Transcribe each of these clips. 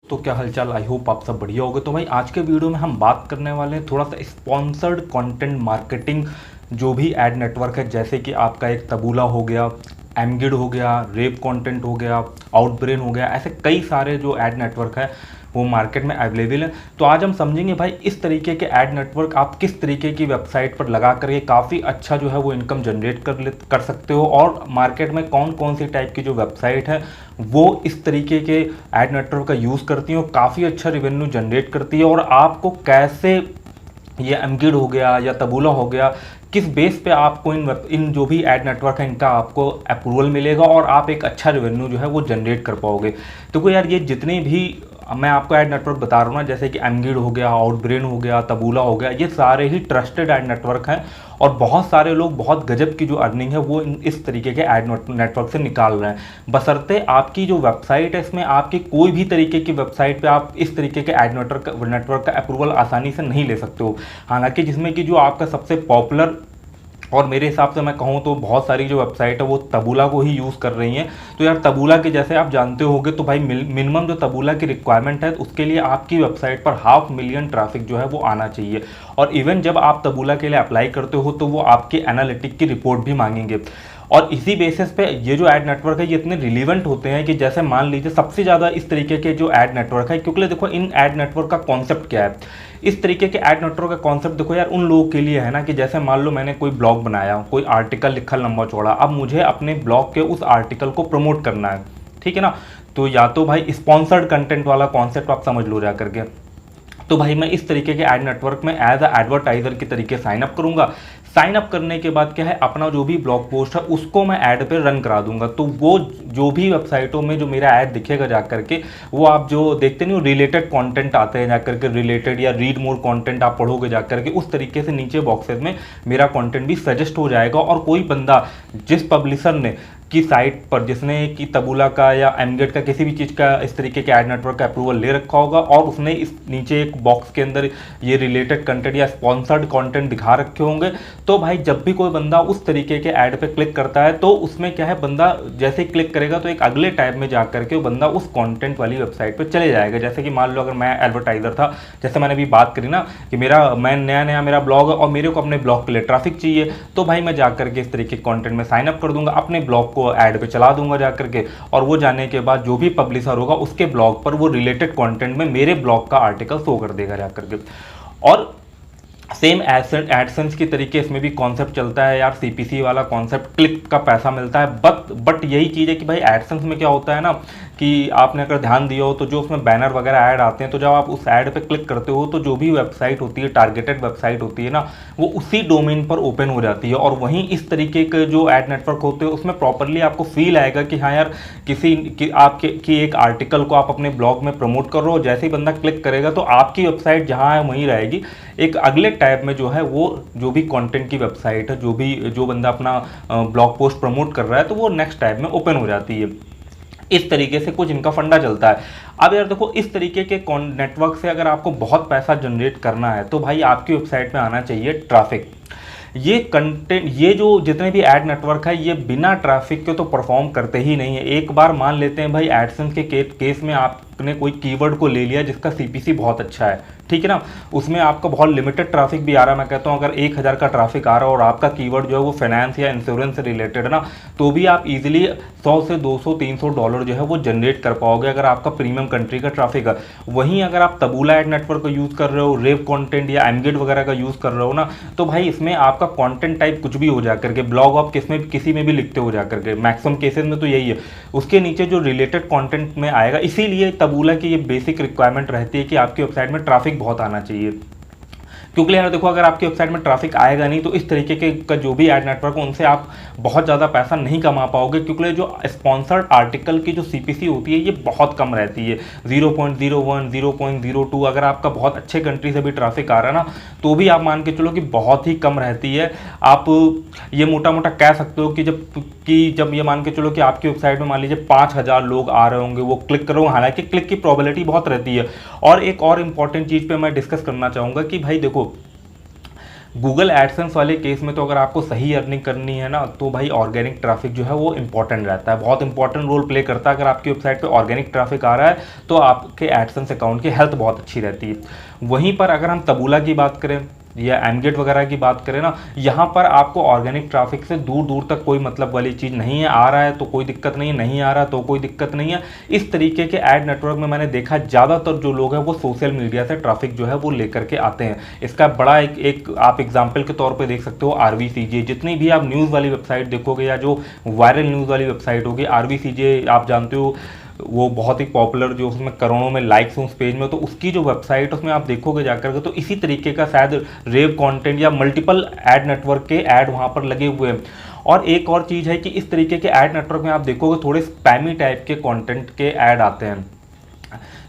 तो क्या हालचाल। आई होप आप सब बढ़िया होगे। तो भाई आज के वीडियो में हम बात करने वाले हैं थोड़ा सा स्पॉन्सर्ड कंटेंट मार्केटिंग, जो भी एड नेटवर्क है, जैसे कि आपका एक तबूला हो गया, एमगिड हो गया, रेप कंटेंट हो गया, आउटब्रेन हो गया, ऐसे कई सारे जो एड नेटवर्क है वो मार्केट में अवेलेबल है। तो आज हम समझेंगे भाई इस तरीके के एड नेटवर्क आप किस तरीके की वेबसाइट पर लगा करके काफ़ी अच्छा जो है वो इनकम जनरेट कर सकते हो, और मार्केट में कौन कौन सी टाइप की जो वेबसाइट है वो इस तरीके के एड नेटवर्क का यूज़ करती हैं और काफ़ी अच्छा रेवेन्यू जनरेट करती है, और आपको कैसे ये एमगिड हो गया या तबूला हो गया, किस बेस पे आपको इन जो भी एड नेटवर्क है इनका आपको अप्रूवल मिलेगा और आप एक अच्छा रेवेन्यू जो है वो जनरेट कर पाओगे। तो यार ये जितने भी मैं आपको एड नेटवर्क बता रहा हूँ ना, जैसे कि एमगिड हो गया, आउटब्रेन हो गया, तबूला हो गया, ये सारे ही ट्रस्टेड एड नेटवर्क हैं और बहुत सारे लोग बहुत गजब की जो अर्निंग है वो इस तरीके के एड नेटवर्क से निकाल रहे हैं। बशर्ते आपकी जो वेबसाइट है इसमें आपकी कोई भी तरीके की वेबसाइट पे आप इस तरीके के एड नेटवर्क का अप्रूवल आसानी से नहीं ले सकते हो। हालांकि जिसमें कि जो आपका सबसे पॉपुलर और मेरे हिसाब से मैं कहूँ तो बहुत सारी जो वेबसाइट है वो तबूला को ही यूज़ कर रही हैं। तो यार तबूला के जैसे आप जानते होंगे तो भाई मिनिमम जो तबूला की रिक्वायरमेंट है उसके लिए आपकी वेबसाइट पर 500,000 ट्रैफिक जो है वो आना चाहिए, और इवन जब आप तबूला के लिए अप्लाई करते हो तो वो आपकी एनालिटिक की रिपोर्ट भी मांगेंगे। और इसी बेसिस पे ये जो एड नेटवर्क है ये इतने रिलीवेंट होते हैं कि जैसे मान लीजिए सबसे ज़्यादा इस तरीके के जो एड नेटवर्क है, क्योंकि देखो इन एड नेटवर्क का कॉन्सेप्ट क्या है, इस तरीके के एड नेटवर्क का कॉन्सेप्ट देखो यार उन लोगों के लिए है ना कि जैसे मान लो मैंने कोई ब्लॉग बनाया, कोई आर्टिकल लिखा लंबा चौड़ा, अब मुझे अपने ब्लॉग के उस आर्टिकल को प्रमोट करना है, ठीक है ना। तो या तो भाई स्पॉन्सर्ड कंटेंट वाला कॉन्सेप्ट आप समझ लो जा करके, तो भाई मैं इस तरीके के एड नेटवर्क में एज अ एडवर्टाइजर की तरीके साइन अप करूंगा। साइन अप करने के बाद क्या है, अपना जो भी ब्लॉग पोस्ट है उसको मैं ऐड पे रन करा दूंगा। तो वो जो भी वेबसाइटों में जो मेरा ऐड दिखेगा जा करके, वो आप जो देखते नहीं हो रिलेटेड कंटेंट आते हैं जा करके, रिलेटेड या रीड मोर कंटेंट आप पढ़ोगे जा करके, उस तरीके से नीचे बॉक्सेस में मेरा कंटेंट भी सजेस्ट हो जाएगा। और कोई बंदा जिस पब्लिशर ने की साइट पर जिसने कि तबूला का या एमगेट का किसी भी चीज़ का इस तरीके के एड नेटवर्क का अप्रूवल ले रखा होगा और उसने इस नीचे एक बॉक्स के अंदर ये रिलेटेड कंटेंट या स्पॉन्सर्ड कंटेंट दिखा रखे होंगे, तो भाई जब भी कोई बंदा उस तरीके के ऐड पे क्लिक करता है तो उसमें क्या है, बंदा जैसे ही क्लिक करेगा तो एक अगले टैब में जा करके वो बंदा उस कंटेंट वाली वेबसाइट पे चले जाएगा। जैसे कि मान लो अगर मैं एडवर्टाइजर था, जैसे मैंने अभी बात करी ना कि मैं नया मेरा ब्लॉग है और मेरे को अपने ब्लॉग के लिए ट्रैफिक चाहिए, तो भाई मैं जा करके इस तरीके के कंटेंट में साइन अप कर दूंगा, अपने ब्लॉग को ऐड पे चला दूंगा जा करके, और वो जाने के बाद जो भी पब्लिशर होगा उसके ब्लॉग पर वो रिलेटेड कंटेंट में मेरे ब्लॉग का आर्टिकल शो कर देगा जा करके। और सेम एडसेंस की तरीके इसमें भी कॉन्सेप्ट चलता है यार, सीपीसी वाला कॉन्सेप्ट, क्लिक का पैसा मिलता है। बट यही चीज़ है कि भाई एडसेंस में क्या होता है ना कि आपने अगर ध्यान दिया हो तो जो उसमें बैनर वगैरह ऐड आते हैं, तो जब आप उस ऐड पे क्लिक करते हो तो जो भी वेबसाइट होती है, टारगेटेड वेबसाइट होती है ना, वो उसी डोमेन पर ओपन हो जाती है। और वहीं इस तरीके के जो ऐड नेटवर्क होते हैं उसमें प्रॉपरली आपको फील आएगा कि हाँ यार आपके की एक आर्टिकल को आप अपने ब्लॉग में प्रमोट कर रहे हो। जैसे ही बंदा क्लिक करेगा तो आपकी वेबसाइट जहाँ है वहीं रहेगी, एक अगले टैब में जो है वो जो भी कंटेंट की वेबसाइट है, जो बंदा अपना ब्लॉग पोस्ट प्रमोट कर रहा है, तो वो नेक्स्ट टैब में ओपन हो जाती है। इस तरीके से कुछ इनका फंडा चलता है। अब यार देखो इस तरीके के नेटवर्क से अगर आपको बहुत पैसा जनरेट करना है तो भाई आपकी वेबसाइट में आना चाहिए ट्रैफिक। ये कंटेंट, ये जो जितने भी एड नेटवर्क है ये बिना ट्रैफिक के तो परफॉर्म करते ही नहीं है। एक बार मान लेते हैं भाई एडसेंस के केस में आपने कोई कीवर्ड को ले लिया जिसका सीपीसी बहुत अच्छा है, ठीक है ना, उसमें आपका बहुत लिमिटेड ट्रैफिक भी आ रहा है। मैं कहता हूँ अगर 1000 का ट्रैफिक आ रहा है और आपका कीवर्ड जो है वो फाइनेंस या इंश्योरेंस से रिलेटेड है ना, तो भी आप इजीली 100 से 200 300 डॉलर जो है वो जनरेट कर पाओगे अगर आपका प्रीमियम कंट्री का ट्रैफिक है। वहीं अगर आप तबूला एड नेटवर्क का यूज़ कर रहे हो, रेव कंटेंट या एमगेट वगैरह का यूज़ कर रहे हो ना, तो भाई इसमें आपका कंटेंट टाइप कुछ भी हो जा करके, ब्लॉग आप किसी में भी लिखते हो जा करके, मैक्सिमम केसेस में तो यही है, उसके नीचे जो रिलेटेड कंटेंट में आएगा। इसीलिए तबूला की ये बेसिक रिक्वायरमेंट रहती है कि आपकी वेबसाइट में ट्रैफिक बहुत आना चाहिए। क्योंकि यार देखो अगर आपकी वेबसाइट में ट्रैफिक आएगा नहीं तो इस तरीके के का जो भी एड नेटवर्क है उनसे आप बहुत ज़्यादा पैसा नहीं कमा पाओगे, क्योंकि जो स्पॉन्सर्ड आर्टिकल की जो सीपीसी होती है ये बहुत कम रहती है, 0.01 0.02। अगर आपका बहुत अच्छे कंट्री से भी ट्रैफिक आ रहा है ना तो भी आप मान के चलो कि बहुत ही कम रहती है। आप ये मोटा मोटा कह सकते हो कि जब ये मान के चलो कि आपकी वेबसाइट में मान लीजिए 5000 लोग आ रहे होंगे, वो क्लिक करो, हालांकि क्लिक की प्रोबेबिलिटी बहुत रहती है। और एक और इंपॉर्टेंट चीज़ पे मैं डिस्कस करना चाहूँगा कि भाई देखो गूगल एडसेंस वाले केस में तो अगर आपको सही अर्निंग करनी है ना, तो भाई ऑर्गेनिक ट्रैफिक जो है वो इंपॉर्टेंट रहता है, बहुत इंपॉर्टेंट रोल प्ले करता है। अगर आपकी वेबसाइट पे ऑर्गेनिक ट्रैफिक आ रहा है तो आपके एडसेंस अकाउंट की हेल्थ बहुत अच्छी रहती है। वहीं पर अगर हम तबूला की बात करें या एमगेट वगैरह की बात करें ना, यहाँ पर आपको ऑर्गेनिक ट्रैफिक से दूर दूर तक कोई मतलब वाली चीज़ नहीं है। आ रहा है तो कोई दिक्कत नहीं है, नहीं आ रहा तो कोई दिक्कत नहीं है। इस तरीके के एड नेटवर्क में मैंने देखा ज़्यादातर जो लोग हैं वो सोशल मीडिया से ट्रैफिक जो है वो लेकर के आते हैं। इसका बड़ा एक आप एग्जाम्पल के तौर पर देख सकते हो RVCJ। जितनी भी आप न्यूज़ वाली वेबसाइट देखोगे या जो वायरल न्यूज़ वाली वेबसाइट होगी, RVCJ आप जानते हो वो बहुत ही पॉपुलर, जो उसमें करोड़ों में लाइक्स हैं उस पेज में, तो उसकी जो वेबसाइट उसमें आप देखोगे जाकर के तो इसी तरीके का शायद रेव कंटेंट या मल्टीपल एड नेटवर्क के ऐड वहाँ पर लगे हुए हैं। और एक और चीज़ है कि इस तरीके के ऐड नेटवर्क में आप देखोगे थोड़े स्पैमी टाइप के कंटेंट के ऐड आते हैं,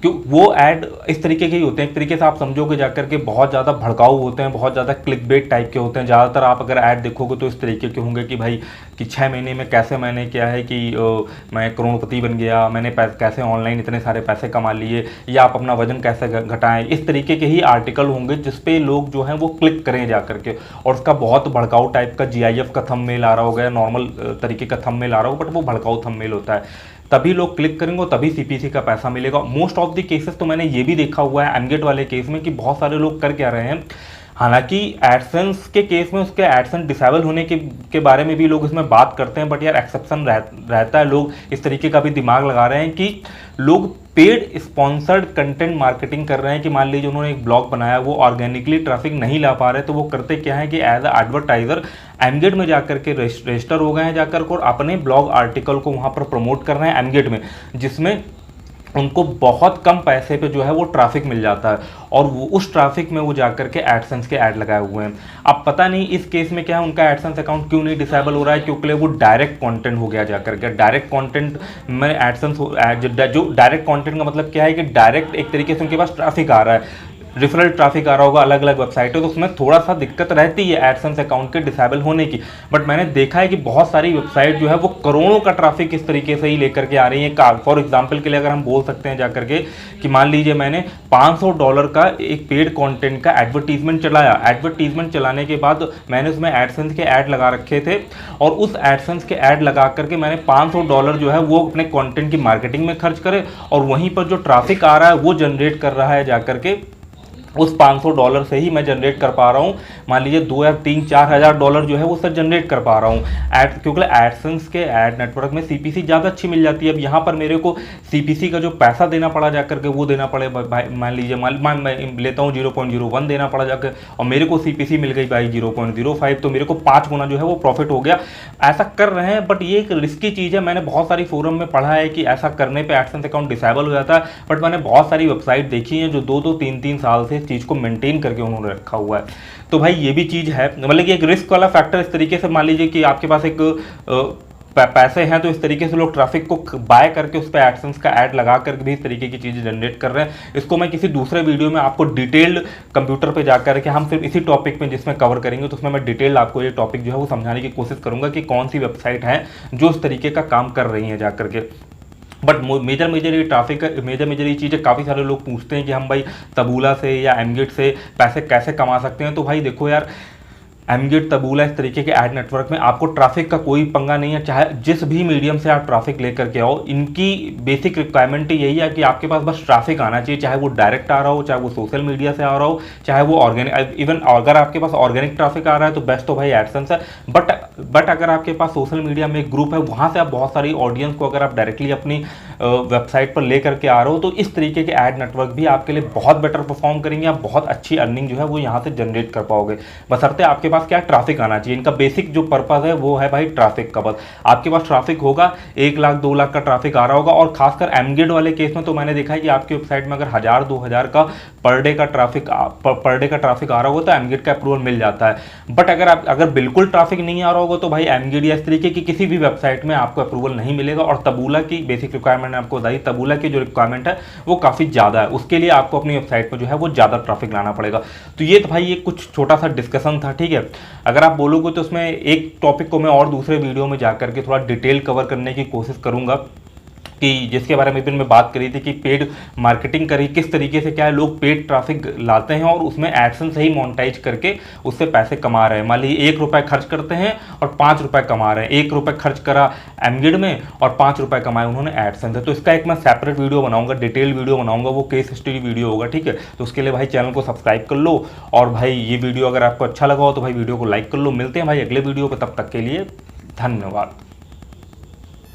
क्यों वो ऐड इस तरीके के ही होते हैं। एक तरीके से आप समझोगे जाकर के बहुत ज़्यादा भड़काऊ होते हैं, बहुत ज़्यादा क्लिक बेट टाइप के होते हैं। ज़्यादातर आप अगर ऐड देखोगे तो इस तरीके के होंगे कि भाई कि 6 महीने में कैसे मैंने क्या है कि मैं करोड़पति बन गया, मैंने कैसे ऑनलाइन इतने सारे पैसे कमा लिए, या आप अपना वजन कैसे घटाएं। इस तरीके के ही आर्टिकल होंगे जिसपे लोग जो हैं वो क्लिक करें जा करके, और उसका बहुत भड़काऊ टाइप का GIF का थंबनेल आ रहा होगा, नॉर्मल तरीके का थंबनेल आ रहा होगा, बट वो भड़काऊ थंबनेल होता है। तभी लोग क्लिक करेंगे, तभी CPC का पैसा मिलेगा। मोस्ट ऑफ द केसेस तो मैंने ये भी देखा हुआ है एमगेट वाले केस में कि बहुत सारे लोग कर क्या रहे हैं, हालांकि एडसेंस के केस में उसके एडसेंस डिसेबल होने के बारे में भी लोग इसमें बात करते हैं, बट यार एक्सेप्शन रहता है। लोग इस तरीके का भी दिमाग लगा रहे हैं कि लोग पेड स्पॉन्सर्ड कंटेंट मार्केटिंग कर रहे हैं कि मान लीजिए उन्होंने एक ब्लॉग बनाया, वो ऑर्गेनिकली ट्रैफिक नहीं ला पा रहे, तो वो करते क्या है कि एज अ एडवर्टाइजर एमगेट में जाकर के रजिस्टर हो गए हैं जाकर के, और अपने ब्लॉग आर्टिकल को वहाँ पर प्रमोट कर रहे हैं एमगेट में, जिसमें उनको बहुत कम पैसे पे जो है वो ट्रैफिक मिल जाता है, और वो उस ट्रैफिक में वो जाकर के एडसेंस के ऐड लगाए हुए हैं। अब पता नहीं इस केस में क्या है, उनका एडसेंस अकाउंट क्यों नहीं डिसेबल हो रहा है, क्योंकि वो डायरेक्ट कंटेंट हो गया जाकर के। डायरेक्ट कंटेंट में एडसेंस जो डायरेक्ट कंटेंट का मतलब क्या है कि डायरेक्ट एक तरीके से उनके पास ट्रैफिक आ रहा है, रिफरल ट्रैफिक आ रहा होगा अलग अलग वेबसाइटों, तो उसमें थोड़ा सा दिक्कत रहती है एडसेंस अकाउंट के डिसेबल होने की। बट मैंने देखा है कि बहुत सारी वेबसाइट जो है वो करोड़ों का ट्रैफिक इस तरीके से ही लेकर के आ रही है। फॉर एग्जांपल के लिए अगर हम बोल सकते हैं जाकर के कि मान लीजिए मैंने $500 का एक पेड कंटेंट का एडवर्टीजमेंट चलाया, एडवर्टीजमेंट चलाने के बाद मैंने उसमें एडसेंस के ऐड लगा रखे थे, और उस एडसेंस के ऐड लगा करके मैंने $500 जो है वो अपने कंटेंट की मार्केटिंग में खर्च करे, और वहीं पर जो ट्रैफिक आ रहा है वो जनरेट कर रहा है जाकर के उस $500 से ही मैं जनरेट कर पा रहा हूँ, मान लीजिए 2 या 3-4 हज़ार डॉलर जो है वो सर जनरेट कर पा रहा हूँ क्योंकि एडसेंस के ऐड नेटवर्क में CPC ज़्यादा अच्छी मिल जाती है। अब यहाँ पर मेरे को CPC का जो पैसा देना पड़ा जाकर के वो देना पड़े भाई, मान लीजिए मैं लेता हूँ 0.01 देना पड़ा जाकर, और मेरे को CPC मिल गई भाई 0.05, तो मेरे को 5 गुना जो है वो प्रॉफिट हो गया। ऐसा कर रहे हैं, बट ये एक रिस्की चीज़ है। मैंने बहुत सारी फोरम में पढ़ा है कि ऐसा करने पर एडसेंस अकाउंट डिसेबल हो जाता है, बट मैंने बहुत सारी वेबसाइट देखी हैं जो 2-2, 3-3 साल से चीज़ को मेंटेन करके उन्होंने रखा हुआ है। तो भाई ये भी चीज़ है, मतलब कि एक रिस्क वाला फैक्टर इस तरीके से मान लीजिए कि आपके पास एक पैसे हैं, तो इस तरीके से लोग ट्रैफिक को बाय करके उस पर एडसेंस का ऐड लगा करके भी इस तरीके की चीज़ें जनरेट कर रहे हैं। इसको मैं किसी दूसरे वीडियो में आपको डिटेल्ड कंप्यूटर पे जाकर के हम सिर्फ इसी टॉपिक में जिसमें कवर करेंगे, तो उसमें मैं डिटेल आपको ये टॉपिक जो है वो समझाने की कोशिश करूंगा कि कौन सी वेबसाइट है जो इस तरीके का काम कर रही हैं जाकर के। बट मेजर ये ट्रैफिक मेजर ये चीज़ें काफ़ी सारे लोग पूछते हैं कि हम भाई तबूला से या एमगेट से पैसे कैसे कमा सकते हैं। तो भाई देखो यार, एमगेट, तबूला, इस तरीके के ऐड नेटवर्क में आपको ट्रैफिक का कोई पंगा नहीं है। चाहे जिस भी मीडियम से आप ट्रैफिक लेकर के आओ, इनकी बेसिक रिक्वायरमेंट यही है कि आपके पास बस ट्रैफिक आना चाहिए, चाहे वो डायरेक्ट आ रहा हो, चाहे वो सोशल मीडिया से आ रहा हो, चाहे वो ऑर्गेनिक, इवन अगर आपके पास ऑर्गेनिक ट्रैफिक आ रहा है तो बेस्ट तो भाई एडसेंस है। बट अगर आपके पास सोशल मीडिया में एक ग्रुप है, वहाँ से आप बहुत सारी ऑडियंस को अगर आप डायरेक्टली अपनी वेबसाइट पर लेकर के आ रहे हो, तो इस तरीके के ऐड नेटवर्क भी आपके लिए बहुत बेटर परफॉर्म करेंगे। आप बहुत अच्छी अर्निंग जो है वो यहाँ से जनरेट कर पाओगे, बशर्ते आपके पास क्या ट्रैफिक आना चाहिए। इनका बेसिक जो पर्पस है वो है भाई ट्रैफिक का। बस आपके पास ट्रैफिक होगा, 1 लाख 2 लाख का ट्रैफिक आ रहा होगा, और खासकर एमगेट वाले केस में तो मैंने देखा है कि आपकी वेबसाइट में अगर 1000-2000 का पर डे का ट्रैफिक आ रहा होगा तो एमगेट का अप्रूवल मिल जाता है। बट अगर बिल्कुल ट्रैफिक नहीं आ रहा होगा तो भाई एमगेट या इस तरीके की किसी भी वेबसाइट में आपको अप्रूवल नहीं मिलेगा। और तबूला की बेसिक रिक्वायरमेंट आपको बताई, तबूला की जो रिक्वायरमेंट है वो काफ़ी ज़्यादा है, उसके लिए आपको अपनी वेबसाइट में जो है वो ज़्यादा ट्रैफिक लाना पड़ेगा। तो ये तो भाई ये कुछ छोटा सा डिस्कशन था, ठीक है। अगर आप बोलोगे तो उसमें एक टॉपिक को मैं और दूसरे वीडियो में जाकर के थोड़ा डिटेल कवर करने की कोशिश करूंगा, कि जिसके बारे में भी मैं बात करी थी कि पेड मार्केटिंग करी किस तरीके से, क्या है लोग पेड ट्रैफिक लाते हैं और उसमें एडसेंस से ही मोनेटाइज करके उससे पैसे कमा रहे हैं। मान लीजिए 1 रुपये खर्च करते हैं और 5 रुपये कमा रहे हैं। 1 रुपये खर्च करा एमगिड में और 5 रुपये कमाए उन्होंने एडसेंस से। तो इसका एक मैं सेपरेट वीडियो बनाऊंगा, डिटेल वीडियो बनाऊंगा, वो केस स्टडी वीडियो होगा, ठीक है। तो उसके लिए भाई चैनल को सब्सक्राइब कर लो। और भाई ये वीडियो अगर आपको अच्छा लगा हो तो भाई वीडियो को लाइक कर लो। मिलते हैं भाई अगले वीडियो पर, तब तक के लिए धन्यवाद।